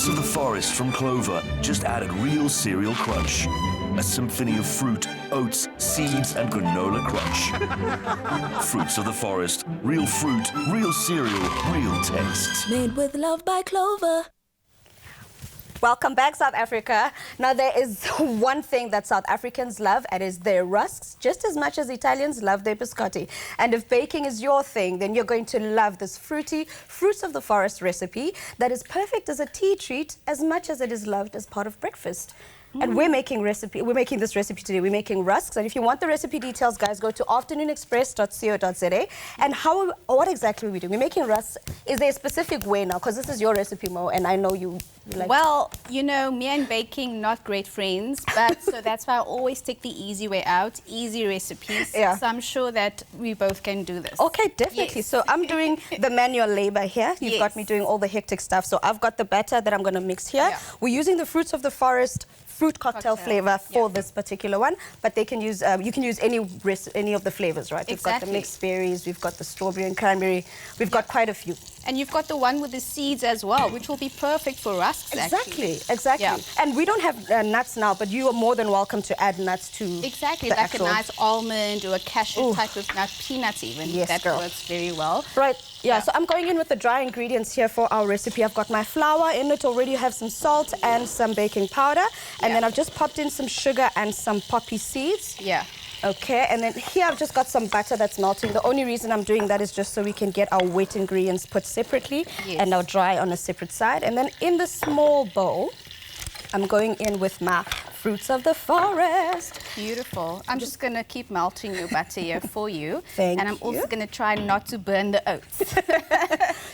Fruits of the Forest from Clover just added real cereal crunch. A symphony of fruit, oats, seeds, and granola crunch. Fruits of the Forest. Real fruit, real cereal, real taste. Made with love by Clover. Welcome back, South Africa. Now, there is one thing that South Africans love, and is their rusks, just as much as Italians love their biscotti. And if baking is your thing, then you're going to love this fruity Fruits of the Forest recipe that is perfect as a tea treat as much as it is loved as part of breakfast. And we're making this recipe today. We're making rusks. And if you want the recipe details, guys, go to afternoonexpress.co.za. And what exactly are we doing? We're making rusks. Is there a specific way now? Because this is your recipe, Mo, and I know you like... Well, you know, me and baking, not great friends, but so that's why I always take the easy way out, easy recipes. Yeah. So I'm sure that we both can do this. Okay, definitely. Yes. So I'm doing the manual labor here. You've got me doing all the hectic stuff. So I've got the batter that I'm going to mix here. Yeah. We're using the Fruits of the Forest fruit cocktail flavor for this particular one, but they can use you can use any of the flavors, right? We've got the mixed berries, we've got the strawberry and cranberry, we've got quite a few. And you've got the one with the seeds as well, which will be perfect for rusks. Exactly. Yeah. And we don't have nuts now, but you are more than welcome to add nuts to like a nice almond or a cashew type of nut, peanuts even. Yes, that girl. works very well. Right. Yeah, so I'm going in with the dry ingredients here for our recipe. I've got my flour in it already. I have some salt and some baking powder. And then I've just popped in some sugar and some poppy seeds. Yeah. Okay, and then here I've just got some butter that's melting. The only reason I'm doing that is just so we can get our wet ingredients put separately and our dry on a separate side. And then in the small bowl, I'm going in with my Fruits of the Forest. Beautiful. I'm just going to keep melting your butter here for you. Thank you. And I'm also going to try not to burn the oats.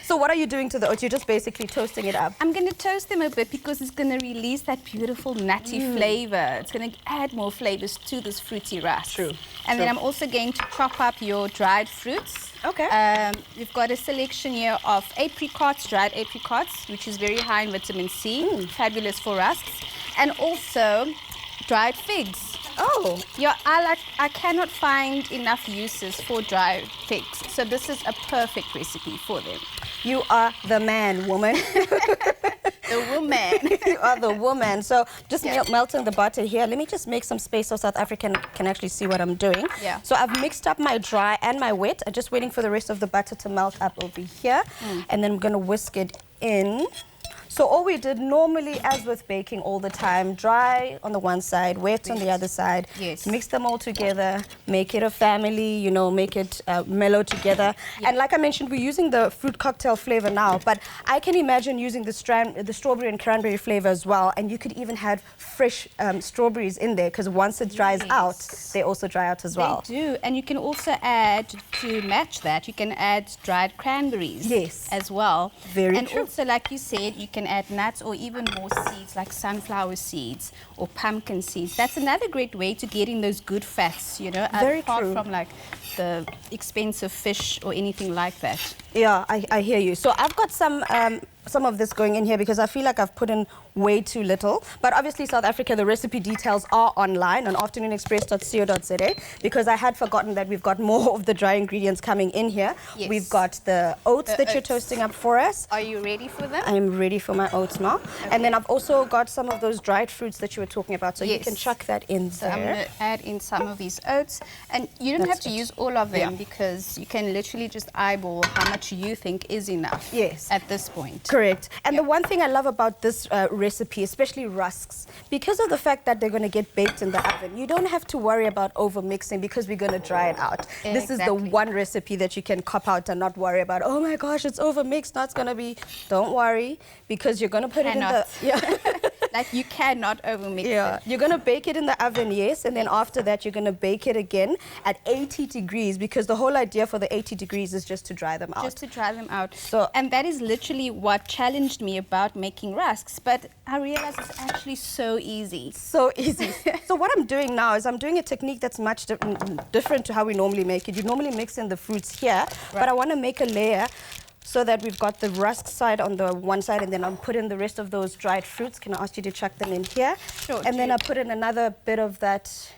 So what are you doing to the oats? You're just basically toasting it up? I'm going to toast them a bit because it's going to release that beautiful nutty flavor. It's going to add more flavors to this fruity rusk. True. And then I'm also going to chop up your dried fruits. Okay. We've got a selection here of apricots, dried apricots, which is very high in vitamin C, fabulous for rusks. And also dried figs. Oh. Yeah, I cannot find enough uses for dried figs. So this is a perfect recipe for them. You are the man, woman. The woman. You are the woman. So just melting the butter here. Let me just make some space so South African can actually see what I'm doing. Yeah. So I've mixed up my dry and my wet. I'm just waiting for the rest of the butter to melt up over here. And then I'm going to whisk it in. So all we did normally, as with baking all the time, dry on the one side, wet on the other side. Yes. Mix them all together, make it a family, you know, make it mellow together. Yeah. And like I mentioned, we're using the fruit cocktail flavor now, but I can imagine using the strawberry and cranberry flavor as well. And you could even have fresh strawberries in there, because once it dries out, they also dry out as well. They do. And you can also add, to match that, you can add dried cranberries as well. Very and true. Also, like you said, you can add nuts or even more seeds like sunflower seeds or pumpkin seeds. That's another great way to get in those good fats, you know, apart from like the expensive fish or anything like that. Yeah, I hear you. So I've got some of this going in here because I feel like I've put in way too little. But obviously, South Africa, the recipe details are online on afternoonexpress.co.za, because I had forgotten that we've got more of the dry ingredients coming in here. Yes. We've got the oats that you're toasting up for us. Are you ready for them? I'm ready for my oats now. Okay. And then I've also got some of those dried fruits that you were talking about. So you can chuck that in there. I'm going to add in some of these oats. And you don't have to use all of them because you can literally just eyeball how much you think is enough at this point. Correct. And the one thing I love about this recipe, especially rusks, because of the fact that they're going to get baked in the oven, you don't have to worry about over mixing because we're going to dry it out. Exactly. This is the one recipe that you can cop out and not worry about, oh my gosh, it's over mixed, now it's going to be... Don't worry, because you're going to put it in the... Like, you cannot over mix it. You're going to bake it in the oven, and then after that you're going to bake it again at 80 degrees, because the whole idea for the 80 degrees is just to dry them out. Just to dry them out. So, and that is literally what challenged me about making rusks, but I realized it's actually so easy. So easy. So what I'm doing now is I'm doing a technique that's much different to how we normally make it. You normally mix in the fruits here, but I want to make a layer so that we've got the rusk side on the one side, and then I'll put in the rest of those dried fruits. Can I ask you to chuck them in here? Sure. And then I put in another bit of that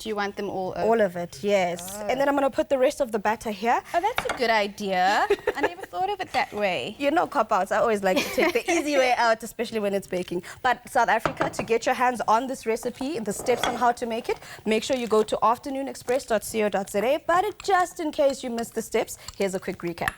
Do you want them all? All of it, yes. And then I'm going to put the rest of the batter here. Oh, that's a good idea. I never thought of it that way. You know, cop-outs. I always like to take the easy way out, especially when it's baking. But South Africa, to get your hands on this recipe, the steps on how to make it, make sure you go to afternoonexpress.co.za. But just in case you missed the steps, here's a quick recap.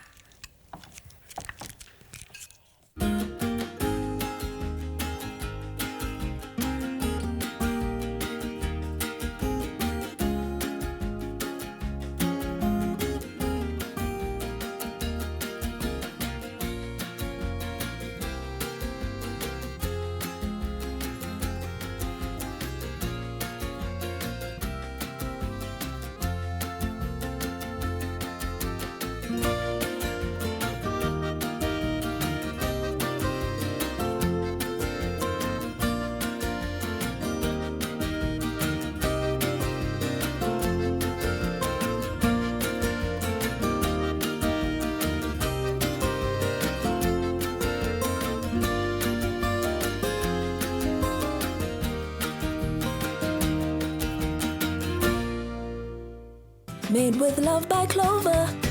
Made with love by Clover.